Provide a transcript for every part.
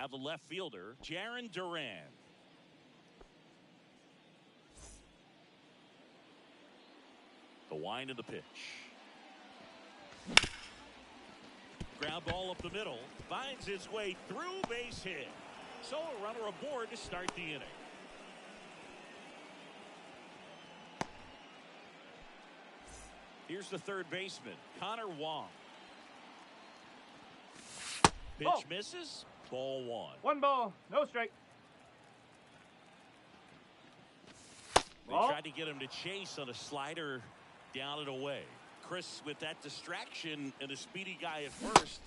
Now the left fielder, Jaron Duran. The wind of the pitch. Ground ball up the middle. Finds its way through, base hit. So a runner aboard to start the inning. Here's the third baseman, Connor Wong. Pitch misses. Ball one. 1 ball, no strike. They tried to get him to chase on a slider down and away. Chris, with that distraction and a speedy guy at first,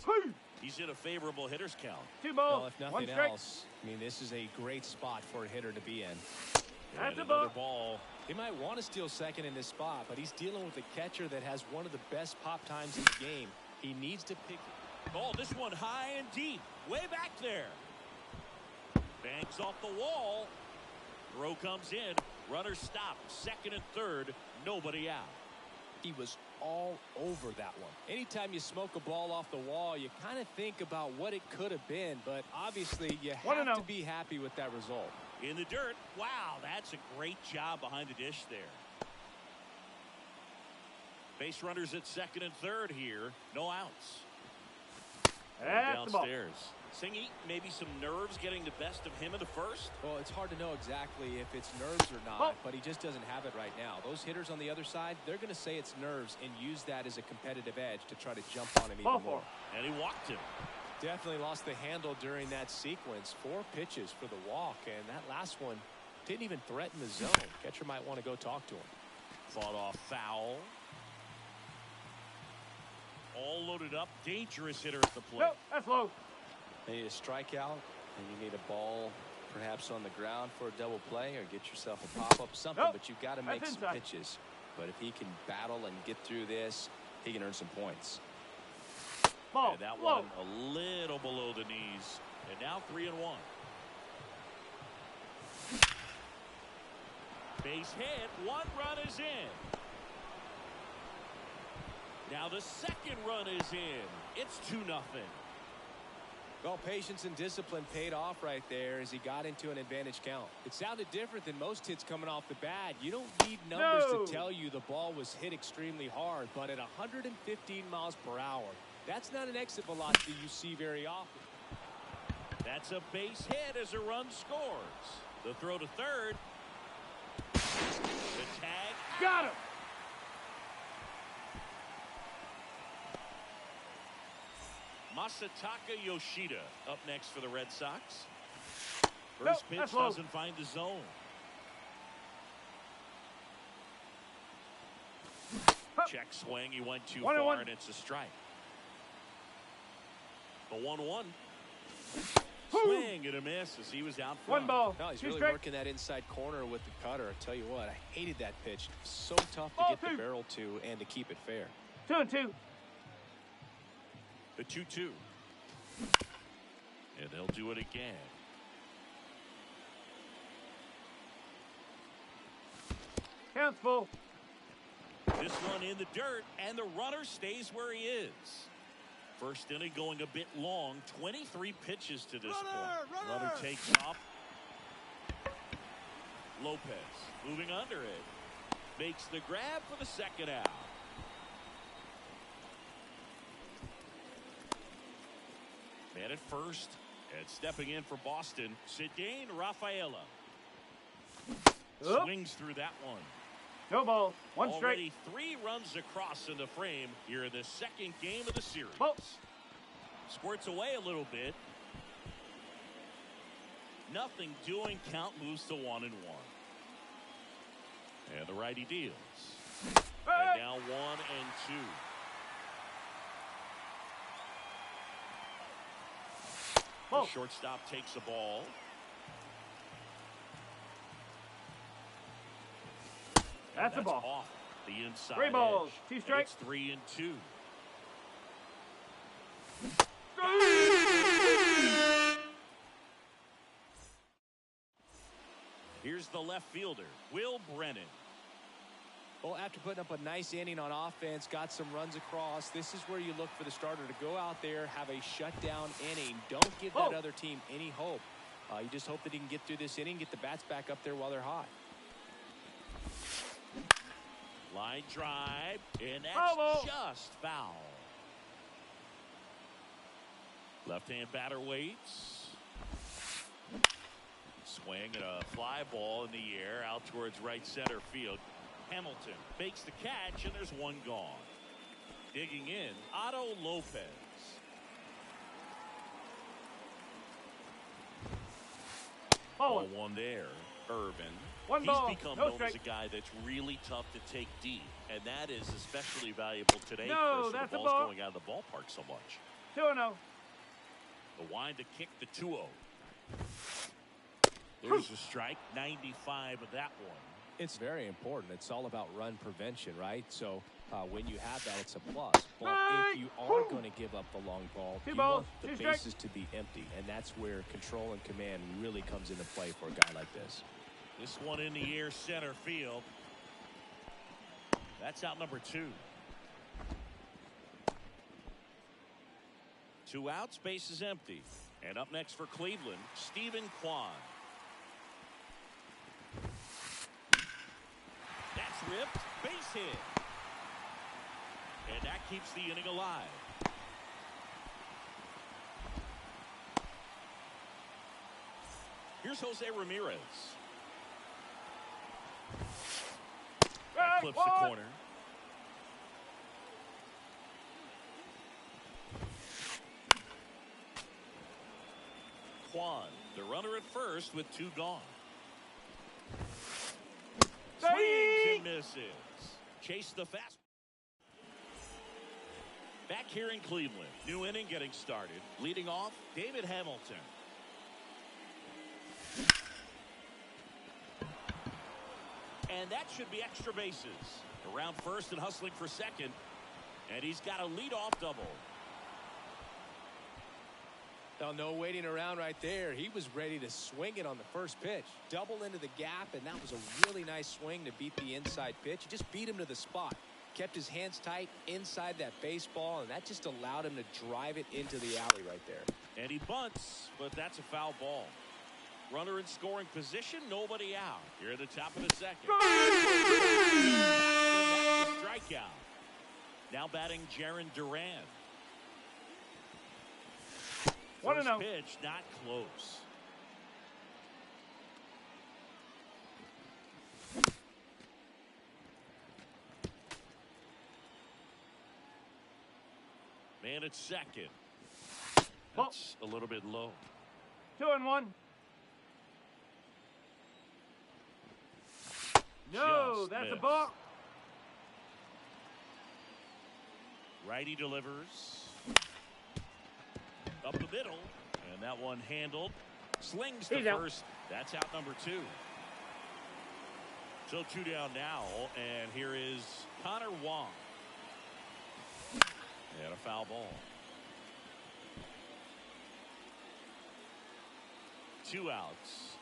he's in a favorable hitter's count. 2 balls, well, if nothing else, I mean, this is a great spot for a hitter to be in. And another ball. He might want to steal second in this spot, but he's dealing with a catcher that has one of the best pop times in the game. He needs to pick it. Oh, this one high and deep. Way back there. Bangs off the wall. Throw comes in. Runner stopped. Second and third. Nobody out. He was all over that one. Anytime you smoke a ball off the wall, you kind of think about what it could have been, but obviously you have to be happy with that result. In the dirt. Wow, that's a great job behind the dish there. Base runners at second and third here. No outs. Downstairs. Singy, maybe some nerves getting the best of him in the first? Well, it's hard to know exactly if it's nerves or not, but he just doesn't have it right now. Those hitters on the other side, they're going to say it's nerves and use that as a competitive edge to try to jump on him even more. And he walked him. Definitely lost the handle during that sequence. 4 pitches for the walk, and that last one didn't even threaten the zone. Catcher might want to go talk to him. Fought off foul. All loaded up. Dangerous hitter at the plate. Nope, that's low. You need a strikeout, and you need a ball perhaps on the ground for a double play, or get yourself a pop-up, something. But you've got to make some pitches. But if he can battle and get through this, he can earn some points. Ball, and that one a little below the knees. And now 3-1. Base hit. 1 run is in. Now the second run is in. It's 2-0. Well, patience and discipline paid off right there as he got into an advantage count. It sounded different than most hits coming off the bat. You don't need numbers to tell you the ball was hit extremely hard, but at 115 miles per hour, that's not an exit velocity you see very often. That's a base hit as a run scores. The throw to third. The tag. Got him. Masataka Yoshida up next for the Red Sox. First pitch doesn't find the zone. Check swing. He went too far, and it's a strike. The 1-1. Swing and a miss as he was out front. 1 ball. No, he's really working that inside corner with the cutter. I tell you what, I hated that pitch. So tough to get the barrel to and to keep it fair. 2-2. The 2-2. And they'll do it again. Count's full. This one in the dirt, and the runner stays where he is. First inning going a bit long. 23 pitches to this point. Runner takes off. Lopez moving under it. Makes the grab for the second out. Man at first, and stepping in for Boston, Cedane Rafaela. Swings through that one. No ball. 1 strike. Already 3 runs across in the frame here in the second game of the series. Squirts away a little bit. Nothing doing. Count moves to 1-1. And the righty deals. And now 1-2. The shortstop takes a ball. That's a ball. Off the inside 3 balls. Edge. 2 strikes. It's 3-2. Here's the left fielder, Will Brennan. Well, after putting up a nice inning on offense, got some runs across, this is where you look for the starter to go out there, have a shutdown inning. Don't give that other team any hope. You just hope that he can get through this inning, get the bats back up there while they're hot. Line drive, and that's just foul. Left-hand batter waits. Swing and a fly ball in the air out towards right center field. Hamilton fakes the catch, and there's one gone. Digging in, Otto Lopez. Oh, 1 there. Irvin. One He's ball, become no known strike. as a guy that's really tough to take deep, and that is especially valuable today. No, Chris, that's the a ball's ball. going out of the ballpark so much. 2-0. The wind to kick the 2-0. There's a strike, 95 of that one. It's very important. It's all about run prevention, right? So when you have that, it's a plus. But if you are going to give up the long ball, you want the bases to be empty. And that's where control and command really comes into play for a guy like this. This one in the air center field. That's out number 2. 2 outs, base is empty. And up next for Cleveland, Stephen Kwan. That's ripped, base hit. And that keeps the inning alive. Here's Jose Ramirez. That clips the corner. Kwan, the runner at first with 2 gone. Swings and misses. Chase the fast. Back here in Cleveland. New inning getting started. Leading off, David Hamilton. And that should be extra bases. Around first and hustling for second. And he's got a leadoff double. Now, no waiting around right there. He was ready to swing it on the first pitch. Double into the gap, and that was a really nice swing to beat the inside pitch. He just beat him to the spot. Kept his hands tight inside that baseball, and that just allowed him to drive it into the alley right there. And he bunts, but that's a foul ball. Runner in scoring position, nobody out. Here at the top of the second. That's a strikeout. Now batting Jarren Duran. First pitch, not close. Man at second. That's a little bit low. 2-1. No, Just that's missed. a ball. Righty delivers. Up the middle. And that one handled. Slings to first. That's out number 2. So 2 down now. And here is Connor Wong. And a foul ball. 2 outs.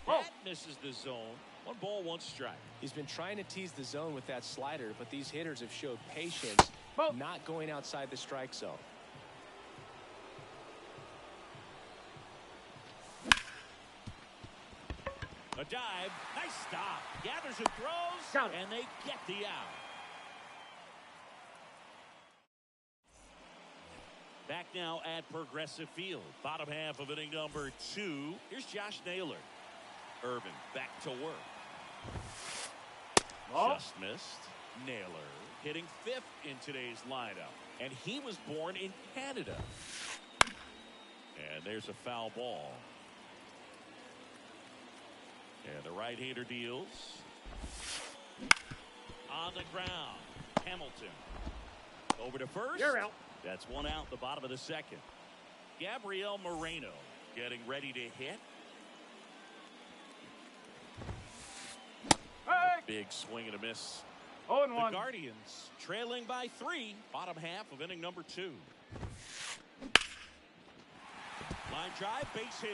That misses the zone. 1 ball, 1 strike. He's been trying to tease the zone with that slider, but these hitters have showed patience, not going outside the strike zone. A dive. Nice stop. Gathers and throws. And they get the out. Back now at Progressive Field. Bottom half of inning number 2. Here's Josh Naylor. Irvin back to work. Just missed. Naylor hitting 5th in today's lineup. And he was born in Canada. And there's a foul ball. And the right-hander deals. On the ground. Hamilton. Over to first. You're out. That's 1 out, the bottom of the second. Gabriel Moreno getting ready to hit. Big swing and a miss. 0-1. The Guardians trailing by 3. Bottom half of inning number 2. Line drive, base hit.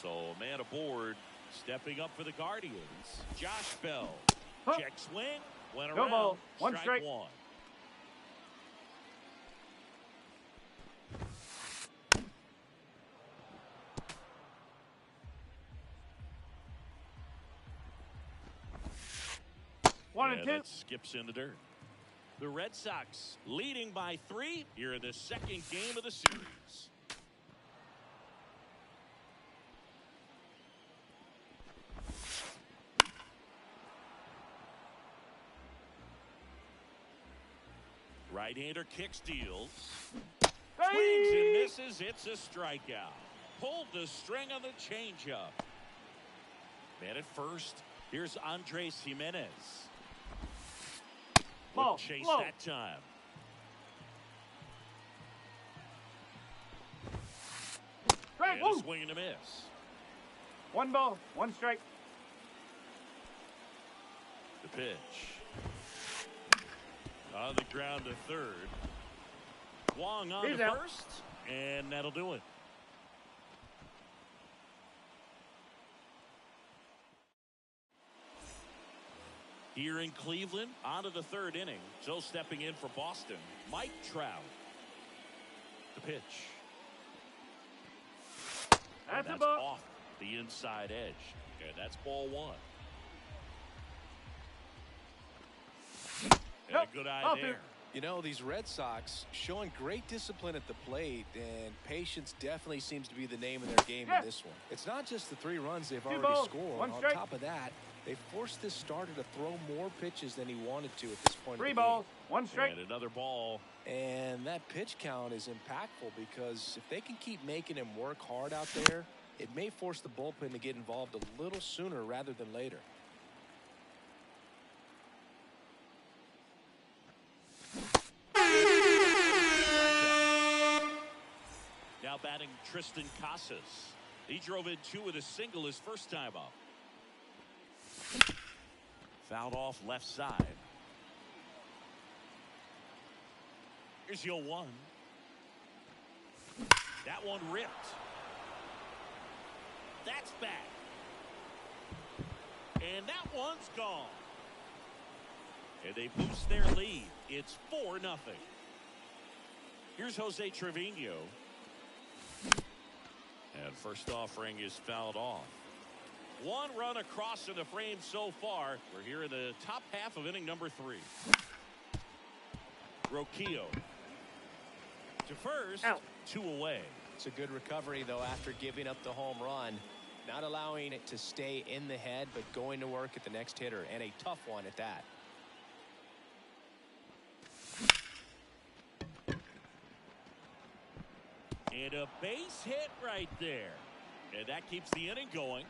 So a man aboard, stepping up for the Guardians. Josh Bell. Huh. Check swing. Went No around. ball. One strike. One. One and two. That skips in the dirt. The Red Sox leading by 3 here in the second game of the series. Right-hander kicks, deals. Swings and misses. It's a strikeout. Pulled the string on the changeup. Man at first. Here's Andres Jimenez. Ball, chase low. that time. Strike. And a swing and a miss. One ball, one strike. The pitch. On the ground to third. Wong on He's to out. first. And that'll do it. Here in Cleveland, on to the third inning. So stepping in for Boston, Mike Trout. The pitch. That's a That's ball. off the inside edge. And that's ball one. And Nope. a good eye Off there. it. You know, these Red Sox showing great discipline at the plate, and patience definitely seems to be the name of their game in this one. It's not just the 3 runs they've already balls, scored. one On strike. top of that, they forced this starter to throw more pitches than he wanted to at this point. Three in the balls, one strike. And another ball. game. And that pitch count is impactful because if they can keep making him work hard out there, it may force the bullpen to get involved a little sooner rather than later. Now batting Tristan Casas. He drove in 2 with a single his first time up. Fouled off left side. Here's your 1. That one ripped. That's back. And that one's gone. And they boost their lead. It's 4-0. Here's Jose Trevino. And first offering is fouled off. 1 run across in the frame so far. We're here in the top half of inning number 3. Roquillo to first. Out. 2 away. It's a good recovery, though, after giving up the home run. Not allowing it to stay in the head, but going to work at the next hitter, and a tough one at that. And a base hit right there. And that keeps the inning going.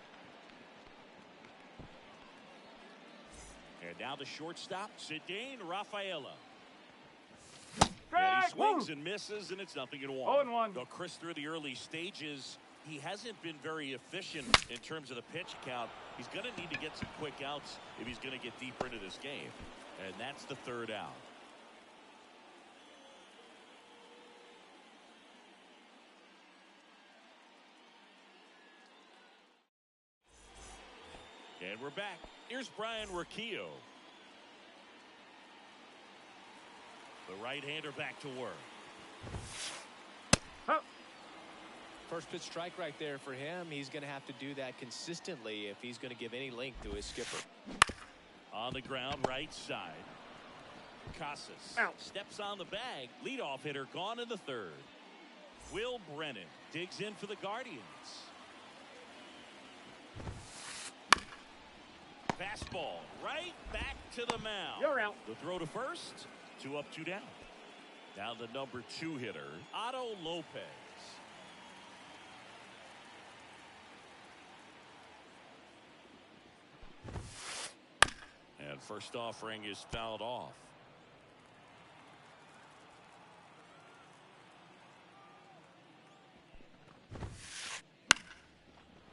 And now the shortstop, Cedane Rafaela. And he swings and misses, and it's 0-1. 0-1. Though Chris, through the early stages, he hasn't been very efficient in terms of the pitch count. He's going to need to get some quick outs if he's going to get deeper into this game. And that's the 3rd out. And we're back. Here's Brian Roquillo. The right-hander back to work. First pitch strike right there for him. He's going to have to do that consistently if he's going to give any length to his skipper. On the ground, right side. Casas steps on the bag. Leadoff hitter gone in the 3rd. Will Brennan digs in for the Guardians. Fastball right back to the mound. You're out. The throw to first. 2 up, 2 down. Now the number 2 hitter, Otto Lopez. And first offering is fouled off.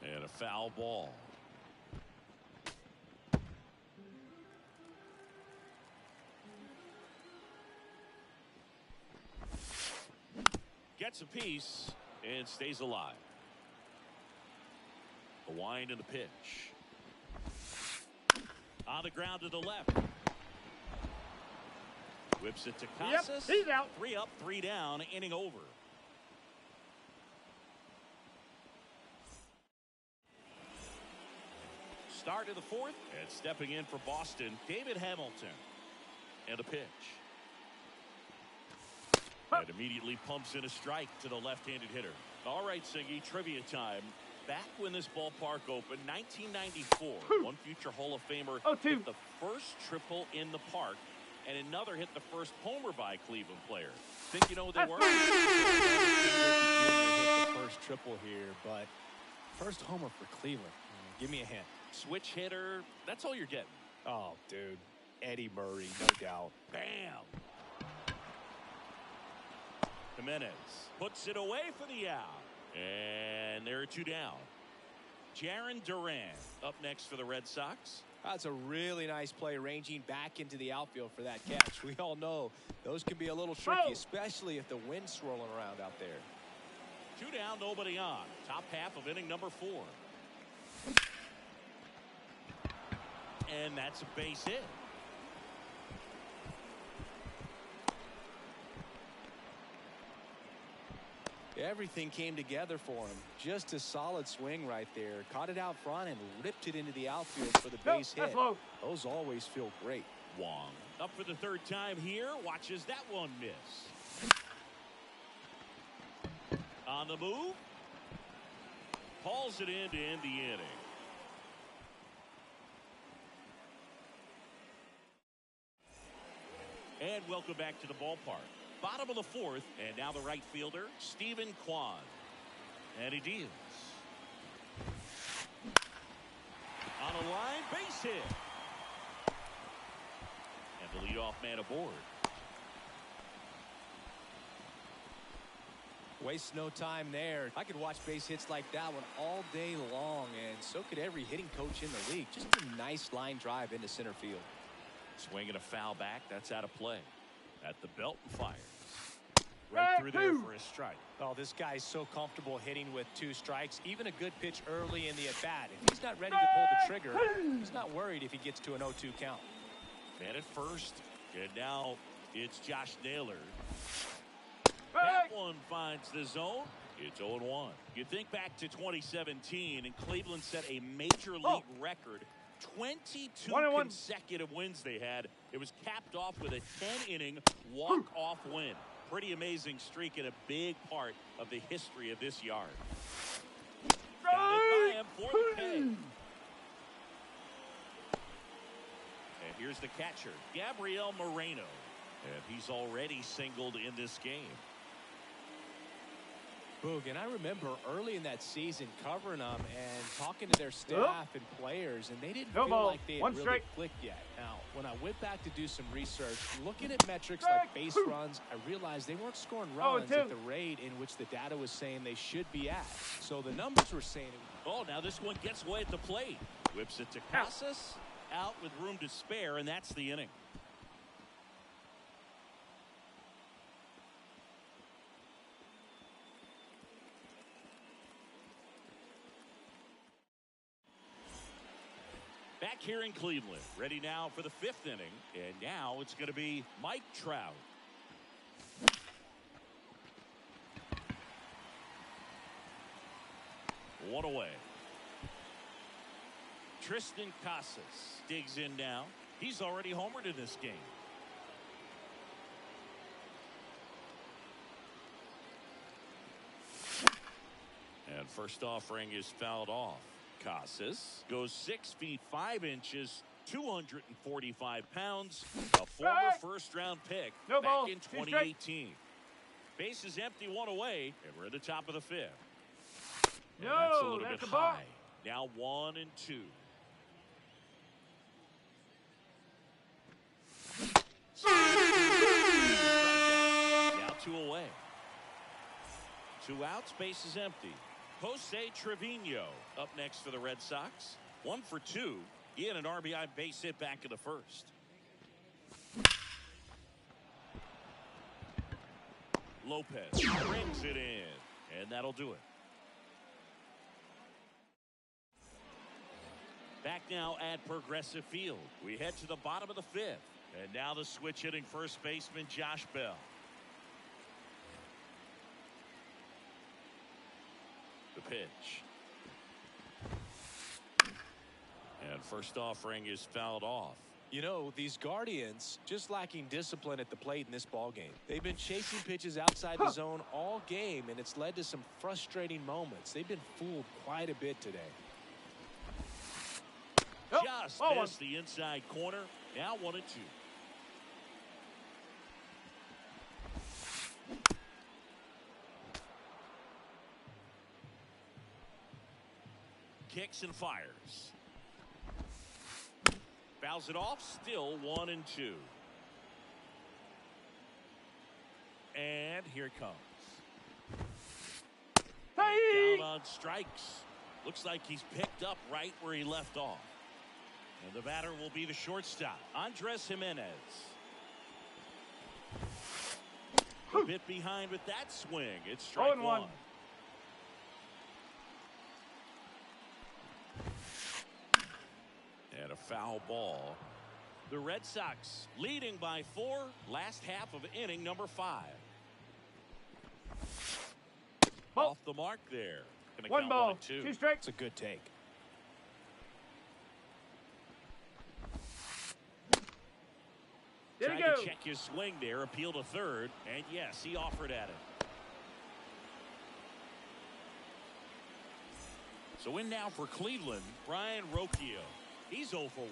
And a foul ball. Gets a piece and stays alive. The wind and the pitch. On the ground to the left. Whips it to Casas. Yep, he's out. 3 up, 3 down, inning over. Start of the 4th, and stepping in for Boston, David Hamilton. And the pitch. And immediately pumps in a strike to the left-handed hitter. All right, Singy, trivia time. Back when this ballpark opened, 1994, one future Hall of Famer hit the first triple in the park, and another hit the first homer by a Cleveland player. Think you know what they were? Hit the first triple here, but first homer for Cleveland. Give me a hint. Switch hitter. That's all you're getting. Oh, dude. Eddie Murray, no doubt. Bam. Jimenez puts it away for the out. And there are 2 down. Jarren Duran up next for the Red Sox. That's a really nice play, ranging back into the outfield for that catch. We all know those can be a little tricky, especially if the wind's swirling around out there. 2 down, nobody on. Top half of inning number 4. And that's a base hit. Everything came together for him. Just a solid swing right there. Caught it out front and ripped it into the outfield for the base hit. Those always feel great. Wong up for the 3rd time here. Watches that one miss. On the move. Hauls it in to end the inning. And welcome back to the ballpark. Bottom of the 4th, and now the right fielder, Stephen Kwan. And he deals. On a line, base hit. And the leadoff man aboard. Waste no time there. I could watch base hits like that one all day long, and so could every hitting coach in the league. Just a nice line drive into center field. Swinging a foul back. That's out of play. At the belt and fires. Right through there for a strike. Oh, this guy's so comfortable hitting with 2 strikes. Even a good pitch early in the at-bat. If he's not ready to pull the trigger, he's not worried if he gets to an 0-2 count. Man at first. And now it's Josh Naylor. That one finds the zone. It's 0-1. You think back to 2017, and Cleveland set a major league record. 22 consecutive wins they had. It was capped off with a 10-inning walk-off win. Pretty amazing streak and a big part of the history of this yard. Got it by him for the pay. And here's the catcher, Gabriel Moreno. And he's already singled in this game. Boog, and I remember early in that season covering them and talking to their staff and players, and they didn't feel like they had really clicked yet. Now, when I went back to do some research, looking at metrics like base runs, I realized they weren't scoring runs at the rate in which the data was saying they should be at. So the numbers were saying it. Oh, now this one gets away at the plate. Whips it to Casas. Out with room to spare, and that's the inning. Back here in Cleveland, ready now for the 5th inning, and now it's going to be Mike Trout. One away. Tristan Casas digs in now. He's already homered in this game. And first offering is fouled off. Casas goes 6 feet 5 inches, 245 pounds, a former first-round pick back in 2018. Base is empty, 1 away, and we're at the top of the 5th. And that's a little bit high. Now 1 and 2. Now 2 away. 2 outs, base is empty. Jose Trevino up next for the Red Sox. 1 for 2. He had an RBI base hit back in the 1st. Lopez brings it in, and that'll do it. now at Progressive Field. We head to the bottom of the fifth. And now the switch hitting first baseman Josh Bell. The pitch. And first offering is fouled off. You know, these Guardians just lacking discipline at the plate in this ball game. They've been chasing pitches outside the zone all game, and it's led to some frustrating moments. They've been fooled quite a bit today. Just missed the inside corner. Now 1-2. Kicks and fires. Fouls it off. Still 1-2. And here it comes. Hey! Down on strikes. Looks like he's picked up right where he left off. And the batter will be the shortstop, Andres Jimenez. A bit behind with that swing. It's strike 1. And a foul ball. The Red Sox leading by 4. Last half of inning number 5. Off the mark there. 1 ball, 2 strikes. It's a good take. There you Trying go. to check his swing there, appeal to third, and yes, he offered at it. So in now for Cleveland, Brian Rocchio. He's 0 for 1.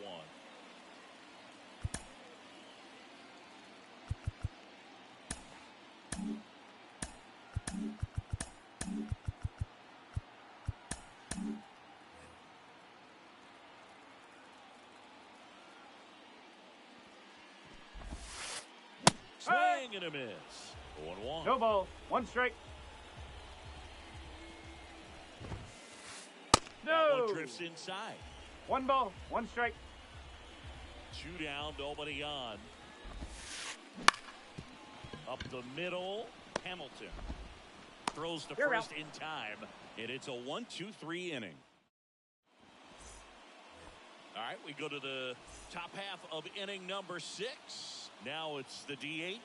Swing and a miss. 0-1. No ball, 1 strike. That No. one drifts inside. 1 ball, 1 strike. 2 down, nobody on. Up the middle, Hamilton throws the You're first out. in time, and it's a 1-2-3 inning. All right, we go to the top half of inning number 6. Now it's the DH,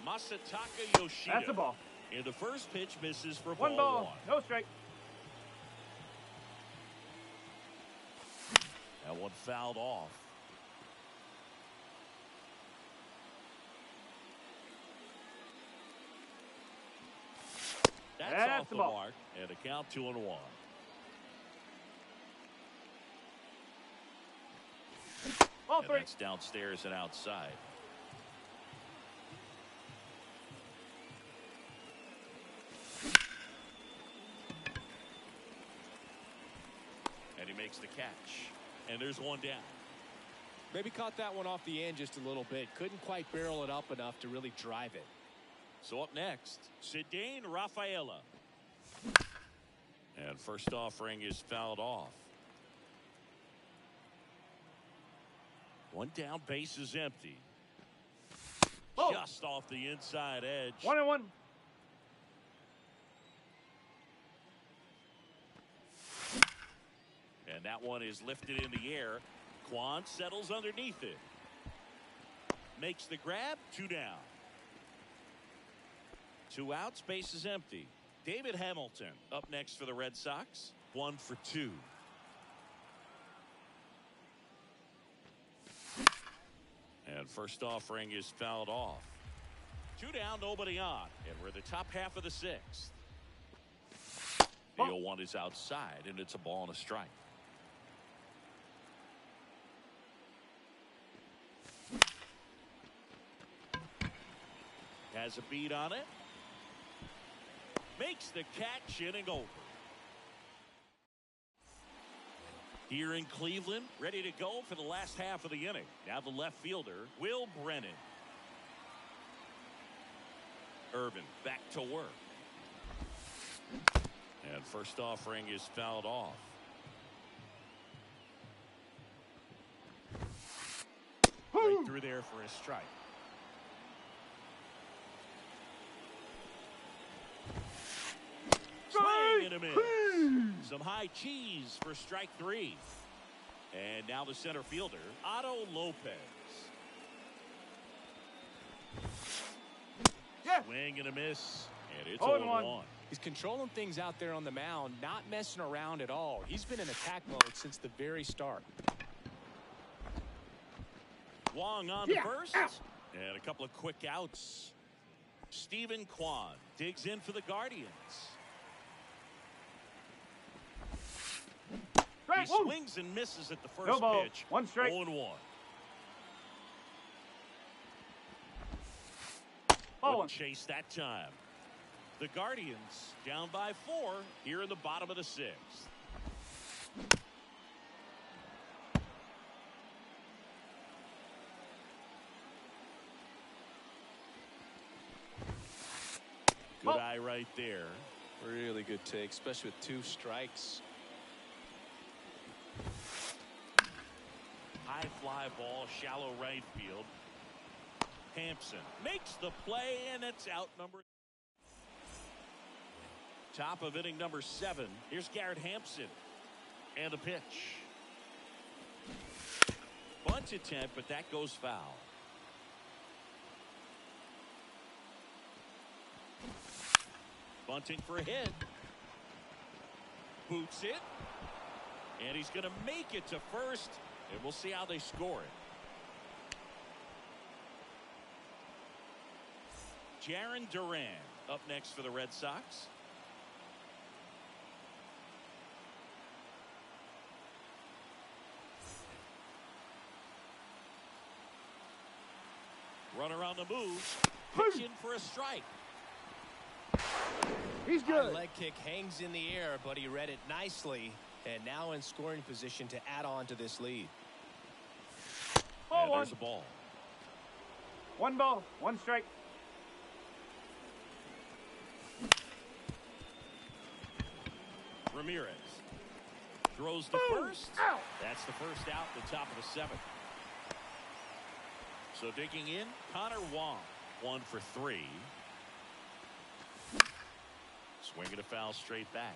Masataka Yoshida. That's a ball. And the first pitch misses for 1 ball, no strike. That one fouled off. That's off the mark, and a count 2-1. All And 3. that's downstairs and outside. And he makes the catch. And there's 1 down. Maybe caught that one off the end just a little bit. Couldn't quite barrel it up enough to really drive it. So up next, Cedane Rafaela. And first offering is fouled off. 1 down, base is empty. Oh. Just off the inside edge. 1-1. And that one is lifted in the air. Quan settles underneath it. Makes the grab. 2 down. 2 outs, base is empty. David Hamilton up next for the Red Sox. 1 for 2. And first offering is fouled off. 2 down, nobody on. And we're the top half of the 6th. The 0-1 is outside, and it's a ball and a strike. Has a beat on it. Makes the catch, inning over. Here in Cleveland, ready to go for the last half of the inning. Now the left fielder, Will Brennan. Irvin back to work. And first offering is fouled off. Right through there for a strike. Swing and a miss. Some high cheese for strike 3. And now the center fielder, Otto Lopez. Yeah. Swing and a miss. And it's 0-1. He's controlling things out there on the mound, not messing around at all. He's been in attack mode since the very start. Wong on to first. And a couple of quick outs. Stephen Kwan digs in for the Guardians. He swings and misses at the first pitch. 1 strike. 0-1. Oh, chase that time. The Guardians down by 4 here in the bottom of the 6th. Good eye right there. Really good take, especially with 2 strikes. High fly ball, shallow right field. Hampson makes the play, and it's out number. Top of inning number 7. Here's Garrett Hampson. And a pitch. Bunt attempt, but that goes foul. Bunting for a hit. Boots it. And he's going to make it to first. And we'll see how they score it. Jarren Duran up next for the Red Sox. Runner on the move. Pitch in for a strike. he's good. Leg kick hangs in the air, but he read it nicely. And now in scoring position to add on to this lead. And there's the ball. 1 ball, 1 strike. Ramirez throws the first. That's the first out at the top of the 7th. So digging in, Connor Wong, 1 for 3. Swinging a foul straight back.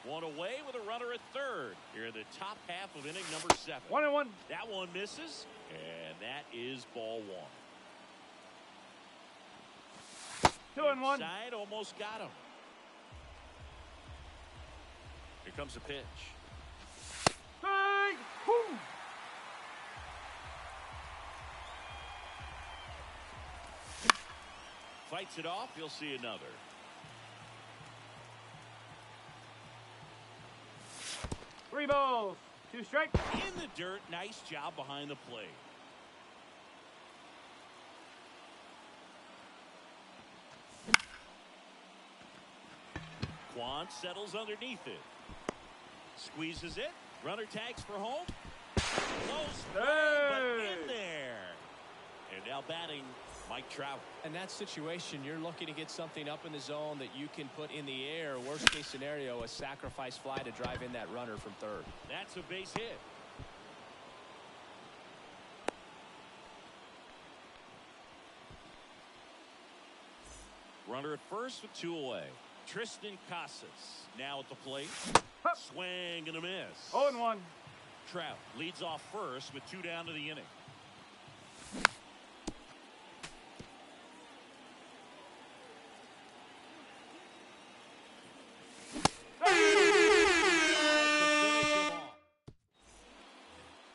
1 away with a runner at third here in the top half of inning number 7. 1-1. That one misses, and that is ball 1. 2-1. Inside, almost got him. Here comes a pitch. Strike. Woo. Fights it off. You'll see another. Three balls, 2 strikes. In the dirt. Nice job behind the plate. Kwan settles underneath it. Squeezes it. Runner tags for home. Close play, but in there. And now batting Mike Trout. In that situation, you're looking to get something up in the zone that you can put in the air. Worst case scenario, a sacrifice fly to drive in that runner from third. That's a base hit. Runner at first with 2 away. Tristan Casas now at the plate. Swing and a miss. 0-1. Trout leads off first with 2 down to the inning.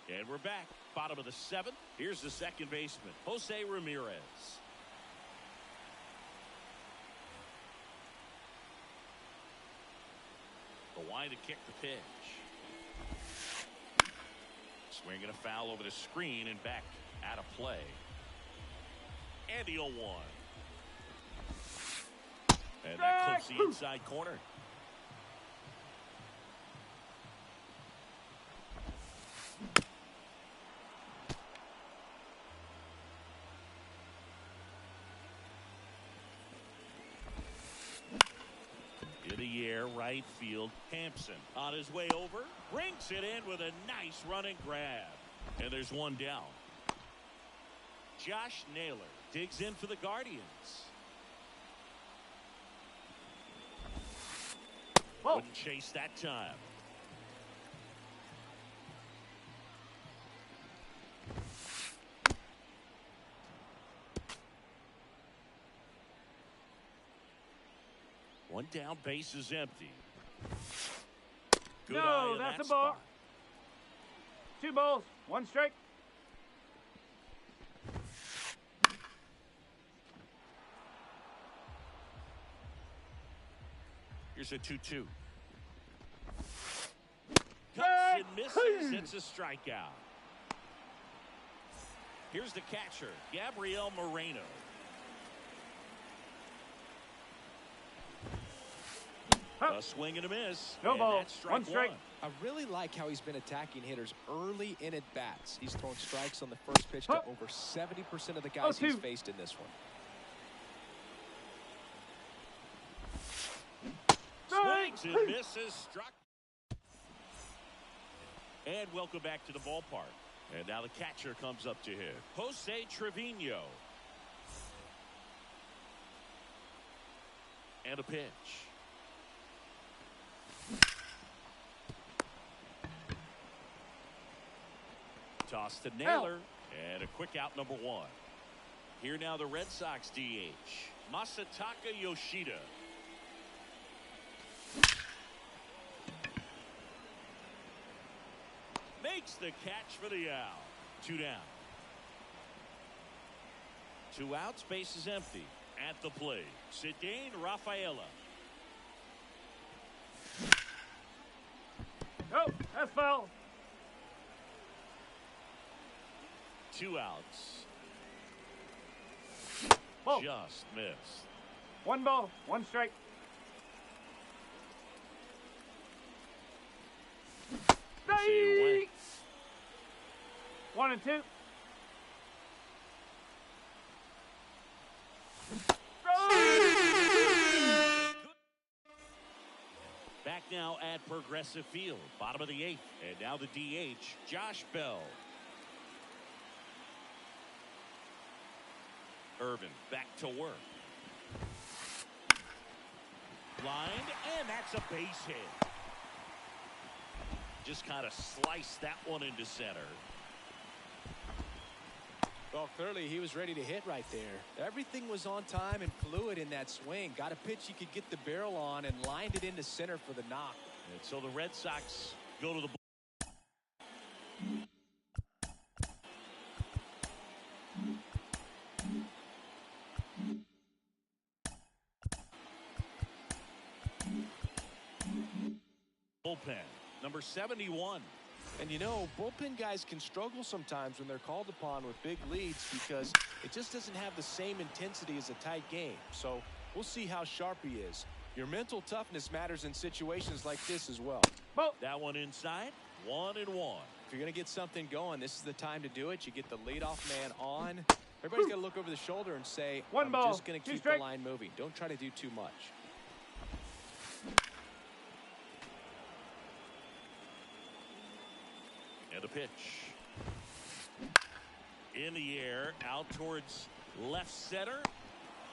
And we're back. Bottom of the 7th. Here's the second baseman, Jose Ramirez. The line to kick the pitch. Swinging a foul over the screen and back out of play. And the 0-1. And that clips the inside corner. In the air, right field. Hampson on his way over. Brings it in with a nice running grab. And there's 1 down. Josh Naylor digs in for the Guardians. Wouldn't chase that time. One down, base is empty. Good eye No, in that's that a ball. spot. 2 balls, 1 strike. Here's a 2-2. Cuts and misses. It's a strikeout. Here's the catcher, Gabriel Moreno. A swing and a miss. No and ball. that's strike 1 strike. one. I really like how he's been attacking hitters early in at bats. He's thrown strikes on the first pitch to over 70% of the guys he's faced in this one. Swings and misses. Struck. And welcome back to the ballpark. And now the catcher comes up to hit. Jose Trevino. And a pitch. Toss to Naylor. And a quick out, number 1. Here now the Red Sox DH, Masataka Yoshida. Makes the catch for the out. 2 down. 2 outs, base is empty. At the plate, Cedane Rafaela. Oh, that's foul. 2 outs. Ball. Just missed. 1 ball, 1 strike. See you win. 1 and 2. Back now at Progressive Field, bottom of the 8th, and now the DH, Josh Bell. Irvin back to work. Lined, and that's a base hit. Just kind of sliced that one into center. Well, clearly he was ready to hit right there. Everything was on time and fluid in that swing. Got a pitch he could get the barrel on and lined it into center for the knock. And so the Red Sox go to the bullpen, number 71. And you know, bullpen guys can struggle sometimes when they're called upon with big leads because it just doesn't have the same intensity as a tight game. So we'll see how sharp he is. Your mental toughness matters in situations like this as well. That one inside, 1-1. If you're going to get something going, this is the time to do it. You get the leadoff man on. Everybody's got to look over the shoulder and say, I'm I'm just going to keep the line moving. Don't try to do too much. And a pitch. In the air, out towards left center.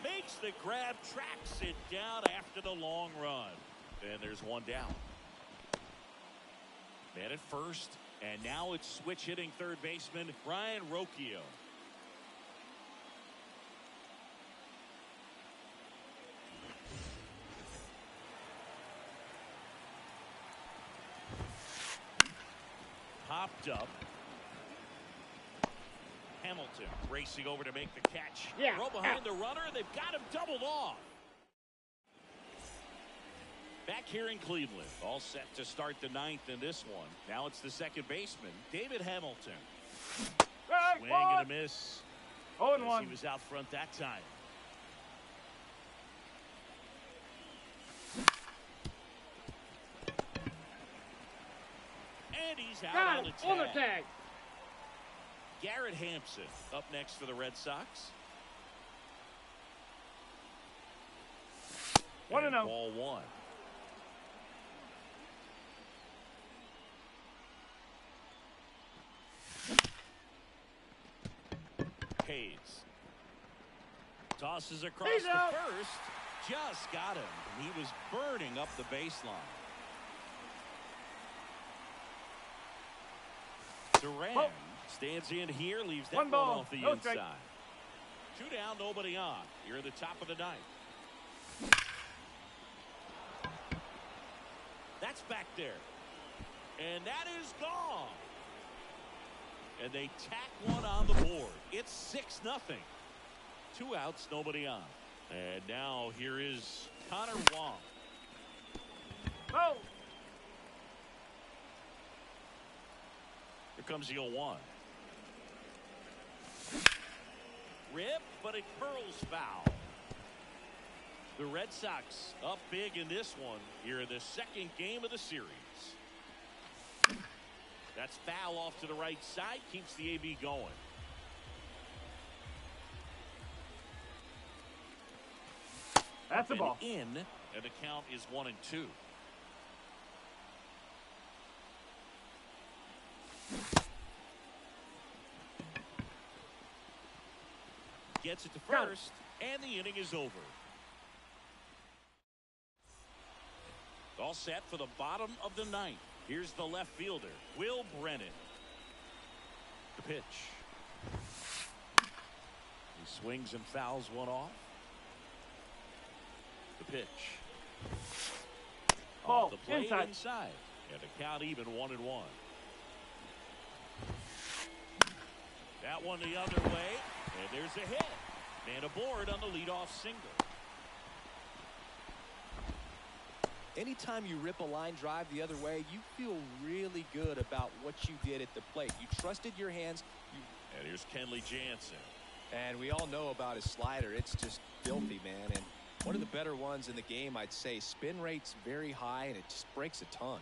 Makes the grab, tracks it down after the long run. And there's 1 down. Man at first, and now it's switch hitting third baseman Ryan Rocchio. Popped up. Hamilton racing over to make the catch. Throw behind the runner. They've got him doubled off. Back here in Cleveland, all set to start the 9th in this one. Now it's the second baseman, David Hamilton. Swing and a miss. 0-1. He was out front that time. And he's out on the tag. Garrett Hampson up next for the Red Sox. 1-0. Ball 1. Hayes tosses across He's the out. first. Just got him. He was burning up the baseline. Duran stands in here, leaves that 1 one ball, off the no inside. strike. 2 down, nobody on. You're at the top of the 9th. That's back there. And that is gone. And they tack one on the board. It's 6-0. 2 outs, nobody on. And now here is Connor Wong. Oh! Here comes the 0-1. Rip, but it curls foul. The Red Sox up big in this one here in the second game of the series. That's foul off to the right side, keeps the AB going. That's a ball. In, and the count is 1-2. Gets it to first, and the inning is over. All set for the bottom of the ninth. Here's the left fielder, Will Brennan. The pitch. He swings and fouls one off. The pitch. Ball, off the plate inside. And the count even 1-1. That one the other way, and there's a hit. Man aboard on the leadoff single. Anytime you rip a line drive the other way, you feel really good about what you did at the plate. You trusted your hands. And here's Kenley Jansen. And we all know about his slider. It's just filthy, man. And one of the better ones in the game, I'd say. Spin rate's very high, and it just breaks a ton.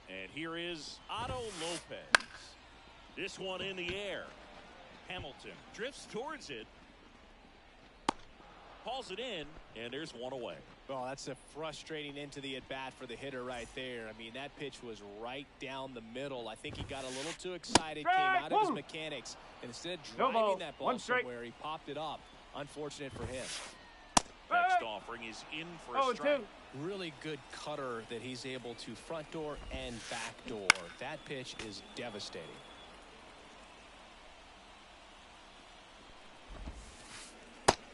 And here is Otto Lopez. This one in the air. Hamilton drifts towards it. Hauls it in, and there's one away. Oh, that's a frustrating end to the at-bat for the hitter right there. I mean, that pitch was right down the middle. I think he got a little too excited, came out of his mechanics, and instead of driving that ball somewhere, he popped it up. Unfortunate for him. Next offering is in for a strike. Really good cutter that he's able to front door and back door. That pitch is devastating.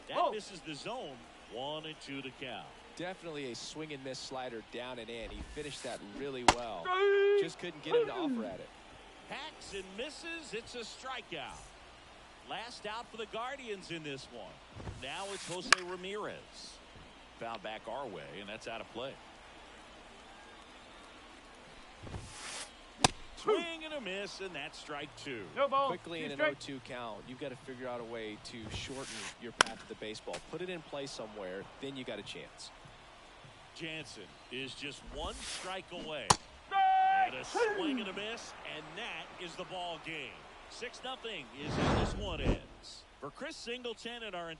That misses the zone. 1-2 to count. Definitely a swing and miss slider down and in. He finished that really well. Just couldn't get him to offer at it. Hacks and misses. It's a strikeout. Last out for the Guardians in this one. Now it's Jose Ramirez. Fouled back our way, and that's out of play. Swing and a miss, and that's strike 2. No ball. Quickly in an 0-2 count, you've got to figure out a way to shorten your path to the baseball. Put it in play somewhere, then you got a chance. Jansen is just one strike away. And a swing and a miss, and that is the ball game. 6-0 is how this one ends. For Chris Singleton and our